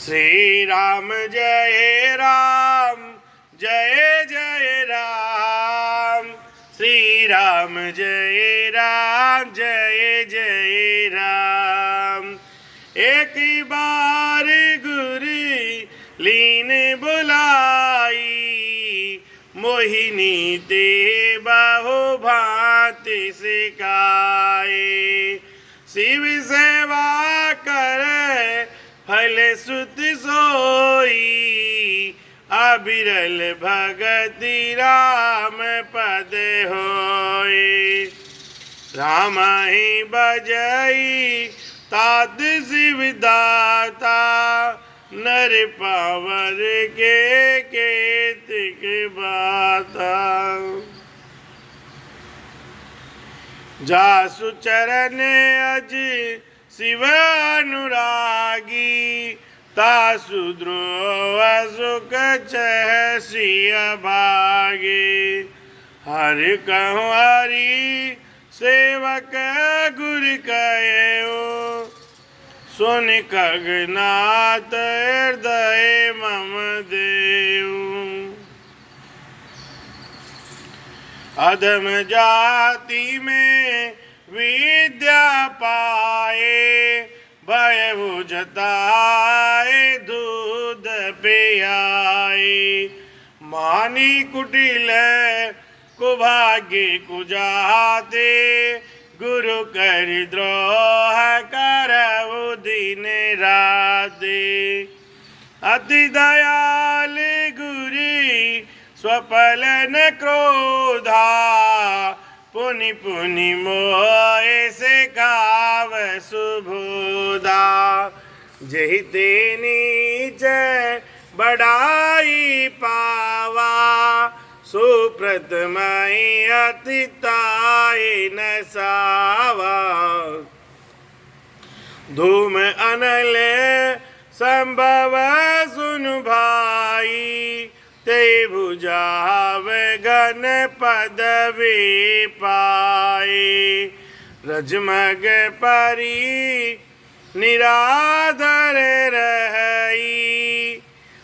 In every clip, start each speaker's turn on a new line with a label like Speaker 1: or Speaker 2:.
Speaker 1: श्री राम जय राम जय जय राम। श्री राम जय राम जय जय राम। एक बार गुरी लीन बुलाई, मोहिनी ते बहु भांति सिखाए। शिव सेवा करे फल सुत सोई, अबिरल भगति राम पद होई। राम ही बजई तात शिव दाता, नर पावर के केतिक बाता। जासु चरण अज शिव अनुरागी, तासु द्रोह सुख चह सिय भागे। हर कहूँ हरि सेवक गुर कहो, सुन खगनाथ हृदय मम देऊ। अधम जाति में विद्या पाए, भय बुझताए दूध पियाए। मानी कुटिल कुभाग्य कुजाते, गुरु कर द्रोह करऊ दिन राते। अति दयाल गुरी स्वपलन क्रोधा, पुनि पुनि मोह से गाव सुबोधा। जहि ते नीच बढ़ाई पावा, सुप्रतमय अति ताय न सावा। धूम अनल संभव सुनु भाई, ते भुजाव घन पदवी पाए। रजमग परी निराधर रही,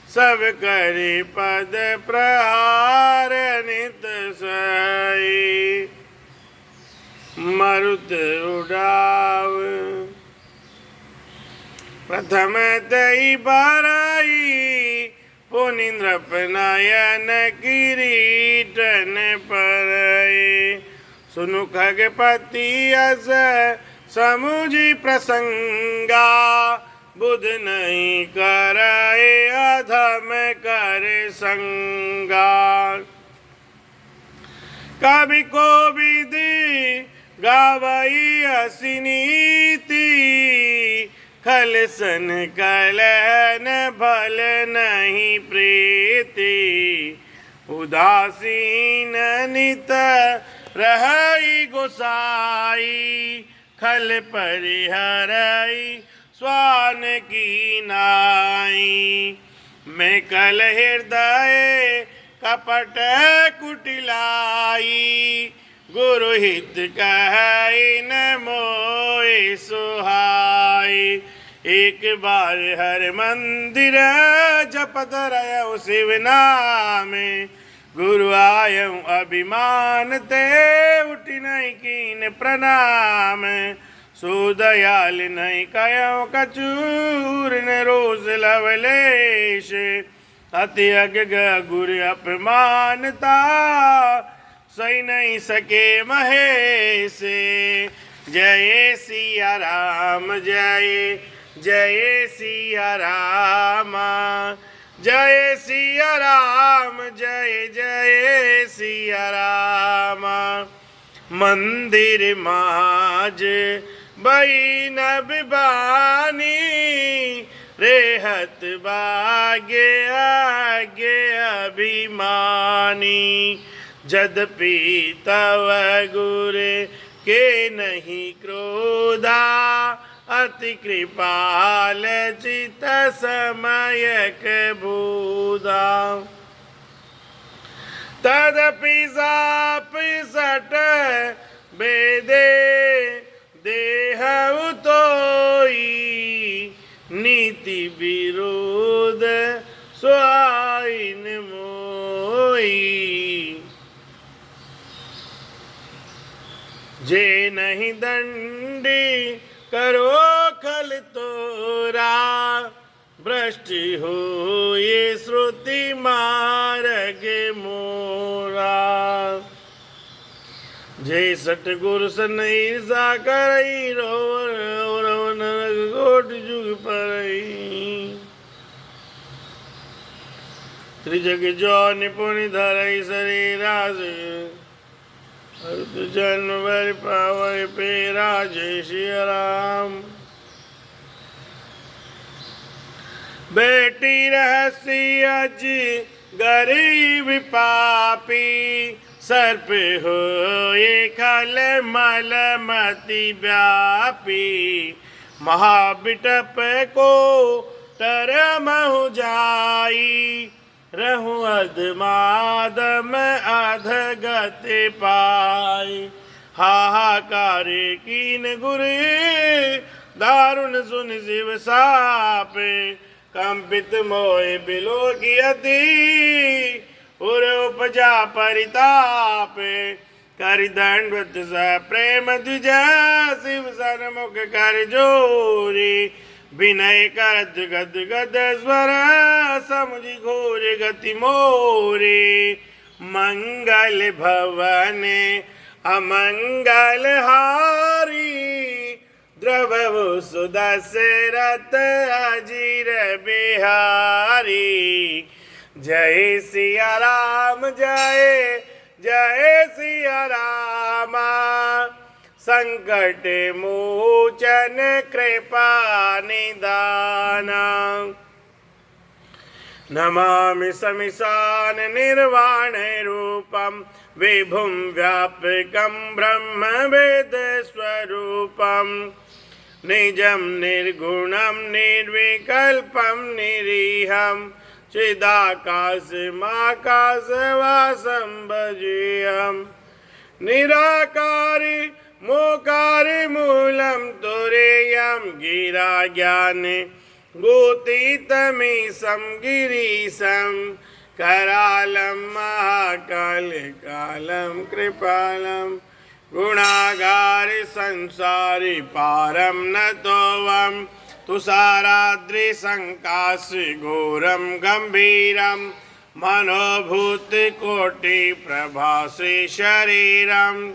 Speaker 1: सब करे पद प्रहार नित सही। मरुत उड़ाव प्रथम दई बाराई, पुनिन्द्रप नयन किरीटन परए। सुनु खगपति अस समुझी प्रसंगा, बुध नहीं करए अधम कर संगा। कवि कोविद गावई असिनीति, खल सन कलन भल नहीं प्रीति। उदासीन नित रहई गोसाई, खल परिहरई स्वान की नाई। मैं कल हृदय कपट कुटिलाई, गुरु हित कहई न मोय सुहाई। एक बार हर मंदिर जपत रहु शिव नामे, गुरु आयऊ अभिमान ते उठी नहीं कीन प्रणाम। सुदयाल नहीं कयो कचूर न रोज लवलेश, अति अग गुरु अपमानता सही नहीं सके महेश। जय सिया राम जय जय सिया राम, जय सिया राम जय जय सिया राम। मंदिर माज बई नबानी, रेहत भाग्य आगे अभिमानी। जदपि तव गुर के नहीं क्रोधा, अति कृपाल चित समयक बूधा। तदपि साप सट बेदे देह तोई, नीति विरोध स्वाइन मोई। जे नहीं दंडी करो खल तोरा, भ्रष्ट हो ये श्रुति मार्ग मोरा। जे सतगुर सन ईर्षा करई, रोवन नरक कोट जुग परई। त्रिजग जो निपुण धरई शरीरा से, जन्म वर पावर पेरा। जय श्री राम। बेटी रहसी अज गरीब पापी, सर्प हो ये खल मल मति व्यापी। महाबिटप को तरमहु जाई, रहूं अधमादम अधगति पाई। हाहाकार कीन गुरे, दारुण सुन शिव सापे। कंपित मोय बिलो की अति, उर उपजा परिताप। कर दंडवत स प्रेम द्विज, शिव सन्मुख कर जोरी। विनय करत गद गद स्वर, समुझ घोर गति मोरे। मंगल भवन अमंगल हारी, द्रवहु सुदशरथ अजीर बिहारी। जय सिया राम जय जय सिया रामा, संकट मोचन कृपा निदाना। नमामि समिशान निर्वाण रूपम, विभुं व्यापकं ब्रह्म वेद स्वरूपम। निजं निर्गुणं निर्विकल्पं निरीहं, चिदाकाशमाकाशवासं भजेऽहम्। निराकारि मोकारि मूलं तुरीयं, गिरा ज्ञाने गोतीतमीशं गिरीशं। करालं महाकाल कालं कृपालं, गुणागारि संसारि पारं नतोऽहम्। तुषाराद्रि संकाशि घोरं गंभीरं, मनोभूत कोटि प्रभासे शरीरम्।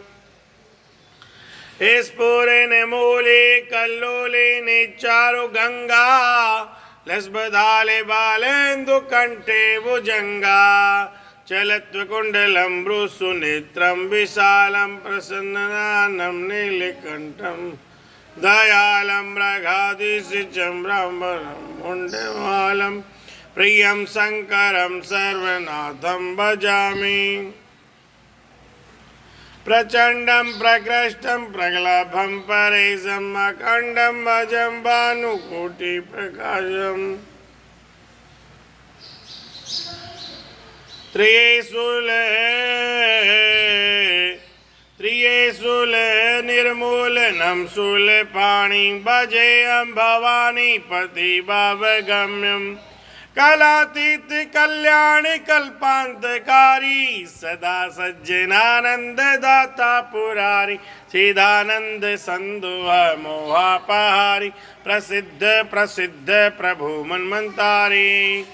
Speaker 1: स्फुरन मूले कल्लोले चारु गंगा, लसबदाले बालेन्दु कंठे भुजंगा। चलत्वकुण्डलं भ्रुसुनेत्रं विशालं, प्रसन्ननयनं नीलकण्ठं दयालं। मृगाधीशं ब्रह्मणं मुण्डमालं, प्रियं शङ्करं सर्वनाथं भजामि। प्रचण्डं प्रकृष्टं प्रगल्भं परेशम्, अखण्डं भजं भानुकोटिप्रकाशम्। त्रिशूल निर्मूलनं शूलपाणि, भजेऽहं भवानी पति भावगम्यम्। कालातीत कल्याण कल्पांतकारी, सदा सज्जनानंद दाता पुरारी। चिदानंद संदुह मोहापहारी, प्रसिद्ध प्रसिद्ध प्रभु मन्मन्तारी।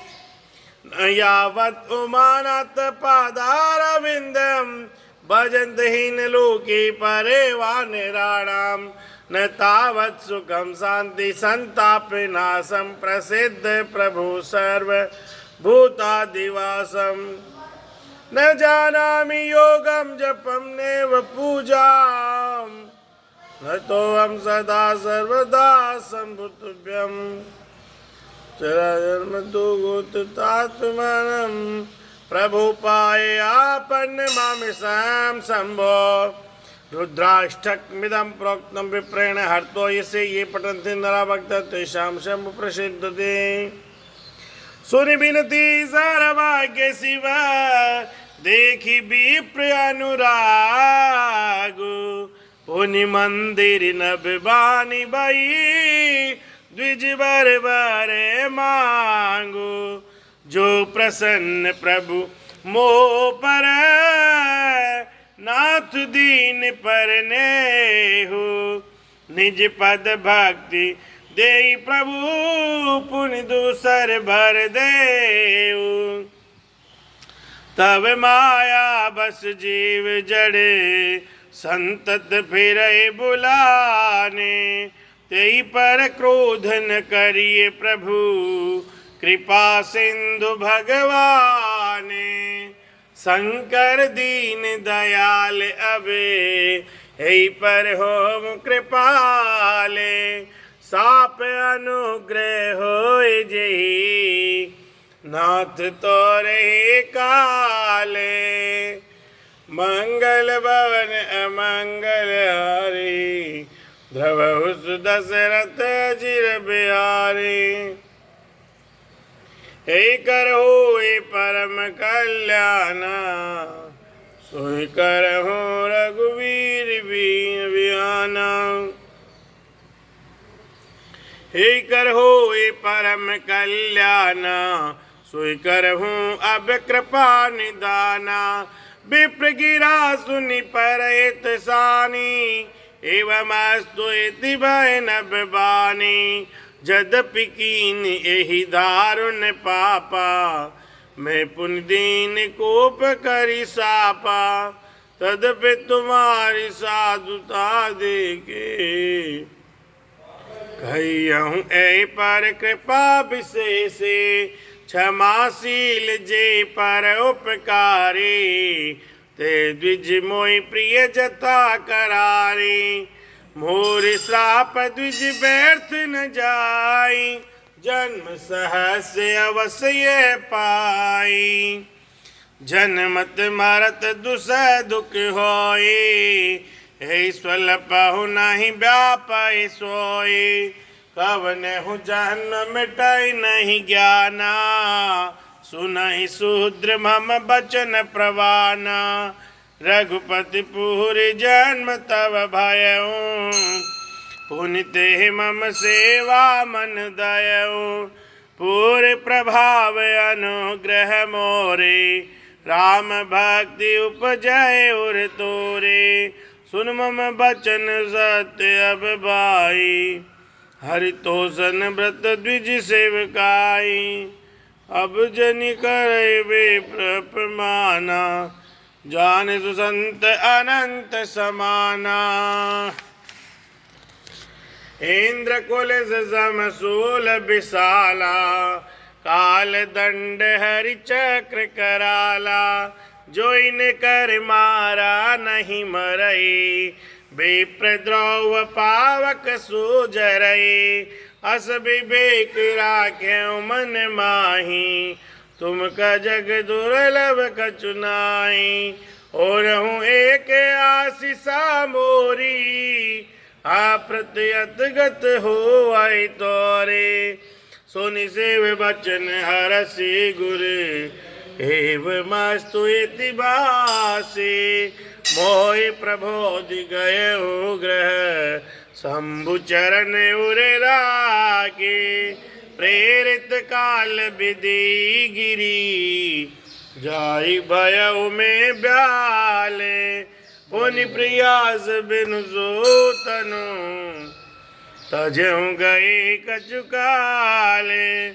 Speaker 1: यावत् उमानाथ पादारविन्दं, भजन्त हीन लोके परेवानिराणाम्। न तावत् सुखं शांति संताप नाशं, प्रसिद्ध प्रभु सर्वभूतादिवासं। न जानामि योगं जपं नैव पूजां, न तोऽहं सदा सर्वदा सम्भुतुभ्यं। चराचरमतुगोत्तात्मानं, प्रभु पायापन्न मामिषं शम्भो। रुद्राष्टकमिदं प्रोक्तं विप्रेण हर्तो, यस्य ये पठन्ति नरा भक्ताः तेषां शम्भु प्रसिद्धते। सुनि बिनती सर्वभाग्य शिव, देखि विप्र अनुराग। पुनि मंदिर नभ बानी बई, द्विज बर बर मांगो। जो प्रसन्न प्रभु मोह पर, नाथ दीन पर नेहु। निज पद भक्ति देई प्रभु, पुनि दूसर भर देऊ। तब माया बस जीव जड़े, संतत फिरे बुलाने। तेई पर क्रोध न करिए प्रभु, कृपा सिंधु भगवाने। शंकर दीन दयाल अबे, हेई पर होम कृपाले। साप अनुग्रह होय जेहि, नाथ तोरे काले। मंगल भवन अमंगल हारी, ध्रुव दशरथ अजिर बिहारी। हे करहु हे परम कल्याणा, सोई करहु रघुवीर बीन बियाना। हे करहु हे परम कल्याणा, सोई करहु अब कृपा निदाना। विप्र गिरा सुनि परहित सानी, एवमस्तु इति भय नभ बानी। यद्यपि कीन एहि दारुण पापा, मैं पुन दीन कोप करि सापा। तदपि तुम्हारी साधुता देखे, कहियहूँ ऐ पर कृपा विशेषे। क्षमाशील जे पर उपकारी, ते द्विज मोहि प्रिय जता करारी। मोर श्राप द्विज व्यर्थ न जाई, जन्म सहस्य अवश्य पाई। जन्मत मरत दुसह दुख होई, हे स्वल्पहु नहीं व्यापै सोई। कवनहु जन्म मिटै नहीं ज्ञाना, सुनहि शूद्र मम बचन प्रवाना। रघुपति पुरि जन्म तव भयउ, पुनि तेहि मम सेवा मन दयउ। पूर प्रभाव अनुग्रह मोरे, राम भक्ति उपजय उर तोरे। सुन मम बचन सत्य अब बाई, हरि तोषण व्रत द्विज सेवकाई। अब जनि करे वे प्रमाना, जान सुसंत अनंत समाना। इंद्र कुल समसूल विशाला, काल दंड हरि चक्र कराला। जो इन कर मारा नहीं मरई, विप्रद्रोह पावक सूजरई। अस विवेक राख्यौ मन माही, तुम का जग दुर्लभ कछु नाई। और हूँ एक आशीषा मोरी, अप्रत्यत गत हो आई तोरे। सुनि सेव बचन हरसि गुर, एवमस्तु इति भाषे। मोहि प्रबोधि गयउ ग्रह, शंभु चरण उर रागे। प्रेरित काल विधि गिरी, जाई भयउ में ब्याले। पुनि प्रयास बिनु सो तनु, तजहु गए कछु काले।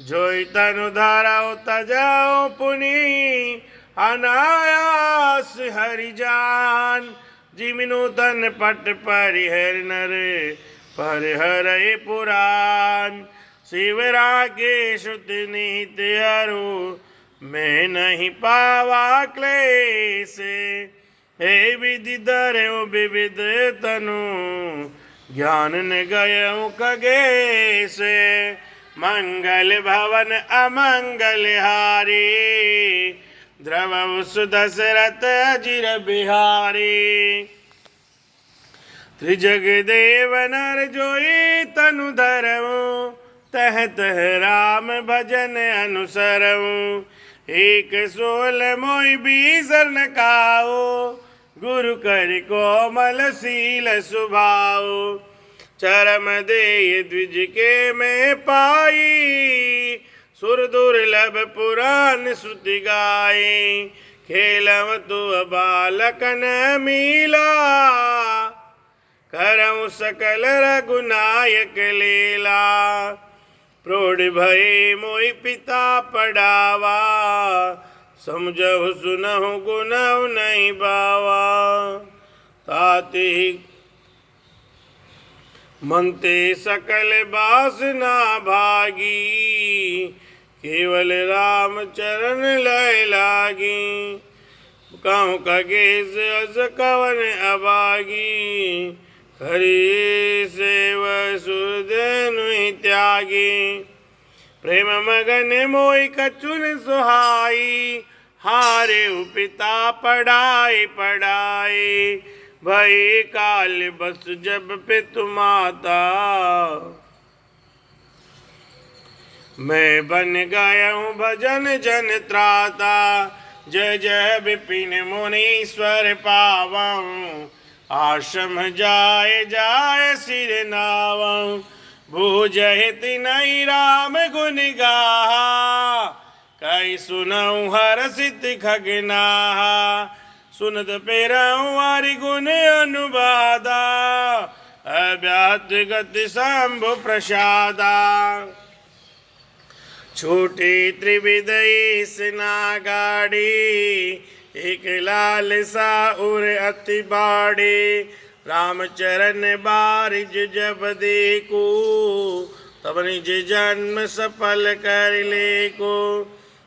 Speaker 1: जोई तनु धरौ तजौ पुनि, अनायास हरि जान। जिमिनु तन पट परिहर नर, परिहरै पुराण। शिव रागे श्रुति निहित हरु, मैं नहीं पावा क्लेश। हे विधि धरौ विविध तनु, ज्ञान न गयौ खगेश। मंगल भवन अमंगल हारी, द्रवौ दशरथ अजिर बिहारी। त्रिजग देव नर जोई तनु धरऊ, तह तह राम भजन अनुसरऊ। एक सोल मोहि बीसर न काऊ, गुरु कर कोमल शील सुभाऊ। चरम देय द्विज के में पाई, सुर दुर्लभ पुराण श्रुति गाये, खेलम तु बालकन मीला, करऊँ सकल रघुनायक लीला, प्रौढ़ भये मोहि पिता पढ़ावा, समझहु सुनहु गुनहु नहीं बावा, ताति मनते सकल बासना भागी, केवल राम चरण लय लागी, कहूँ खगेश अस कवन अभागी, हरि सेव सुरधनु त्यागी, प्रेम मगन मोहि कछुन सुहाई, हारे पिता पढ़ाई पढ़ाई, भई काल बस जब पितु माता, मैं बन गया हूँ भजन जन त्राता, जय जय विपिन मुनीश्वर पावऊँ, आश्रम जाए जाए सिर नावऊँ, बूझहित नहीं राम गुण गाहा, कई सुनऊँ हरसित खगनाहा, सुनत पेरऊँ हरि गुण अनुवादा, अव्याहत गति शंभु प्रसादा, छोटी त्रिविध स्ना गाड़ी, एक लाल सा उर अति बाड़ी, रामचरण बारिज जब देखो, तब निज जन्म सफल कर लेको,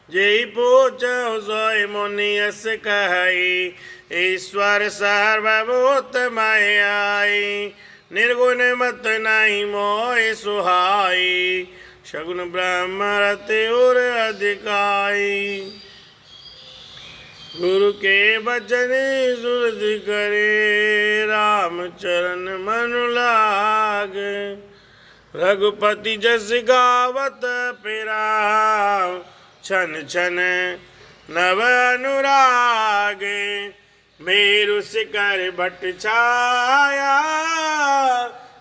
Speaker 1: जेहि पूछो सोई मुनि यस कहई, ईश्वर सर्वभूतमय आई, निर्गुण मत नहीं मोहि सुहाई, सगुन ब्रह्म रति उर अधिकाई, गुरु के बचन सुरद करे, राम चरण मन लागे, रघुपति जस गावत पिराम, छन छन नव अनुरागे, मेरु शिखर भट छाया,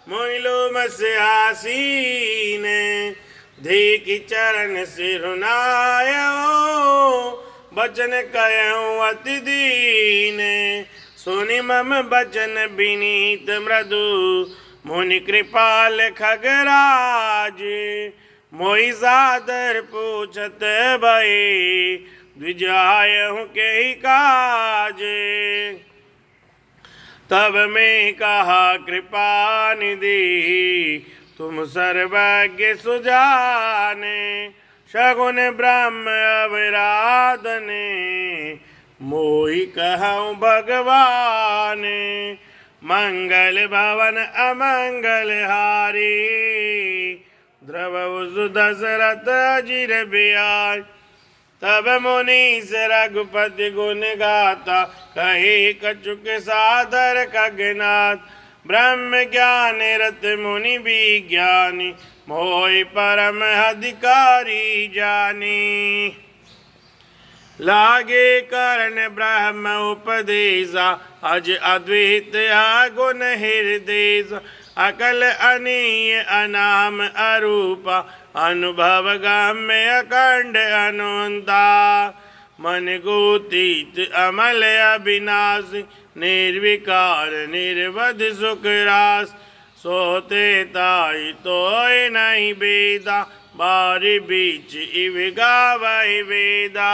Speaker 1: मोइलो मस आसीन, धीकी चरण सिरुनायो, बचन कहूँ अति दीन, सुनि मम बचन विनीत मृदु, मुनि कृपाल खगराज, मोहि सादर पूछत भई, द्विजायहु के ही काज, तब मैं कहा कृपा निधि, तुम सर्वज्ञ सुजाने, शगुन ब्रह्म अवराधने, मोहि कहूँ भगवान, मंगल भवन अमंगल हारी, द्रवौ सुदशरथ अजिर बिहार, तब मुनीस रघुपति गुण गाता, कहे कछुक सादर खगनाथ, ब्रह्म ज्ञान रत मुनि विज्ञानी, मोहि परम अधिकारी जानी, लागे करण ब्रह्म उपदेशा, अज अद्वित गुण हृदय, अकल अनीय अनाम अरूपा, अनुभव गम्य अखंड अनंता, मन गोतीत अमल अविनाशी, निर्विकार निर्वध सुख रास, सोते ताई तोय नहीं बेदा, बारी बीच इव गावै वेदा,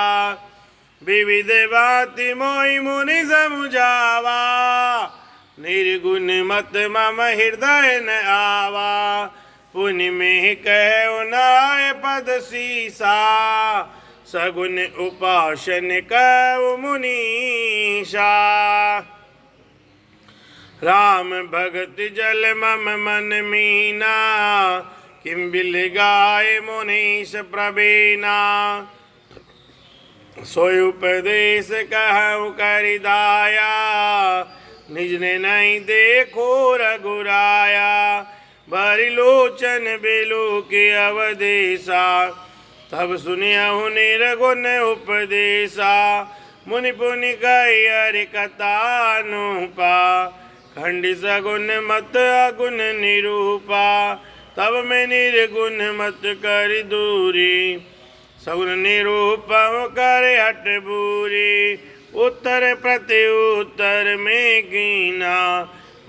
Speaker 1: विविध भांति मोहि मुनि समुझावा, निर्गुण मत मम हृदय न आवा, पुनि में कहो नाय पद सीसा, सगुन उपासन कहो मुनीषा, राम भगत जल मम मन मीना, किम बिल गाय मुनीश प्रवीणा, सोय उपदेश कहूँ करिदाया, निज ने नहीं देखो रघुराया, भरी लोचन बेलू के अवदेशा, तब सुनियहु निर्गुण उपदेशा, मुनि पुनि कही हरि कथा अनुपा, खंड सगुन मत अगुण निरूपा, तब में निर्गुण मत कर दूरी। सगुन निरूपम कर हट बूरी, उत्तर प्रति उत्तर में कीना।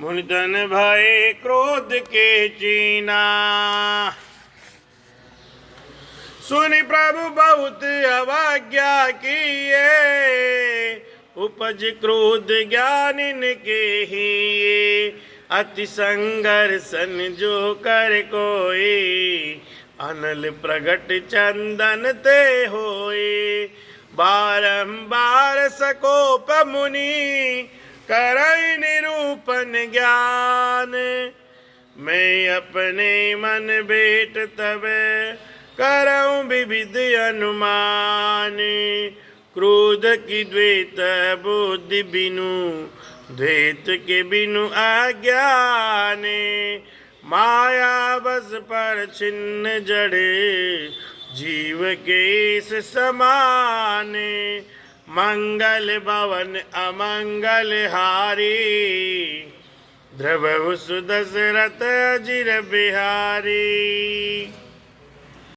Speaker 1: मुनि तन भय क्रोध के चीना। सुनि प्रभु बहुत अवज्ञा किए, उपज क्रोध ज्ञानिन के हिये। अति संघर्षन जो कर कोई, अनल प्रगट चंदन ते होए। बारंबार सकोप मुनि, करई निरूपण ज्ञान। मैं अपने मन भेट तब, करऊं विविध अनुमान। क्रोध की द्वेत बुद्धि बिनु, द्वैत के बिनु अज्ञान। माया बस पर छिन्न जड़े, जीव के इस समान। मंगल भवन अमंगल हारी, ध्रुव दशरथ अजिर बिहारी।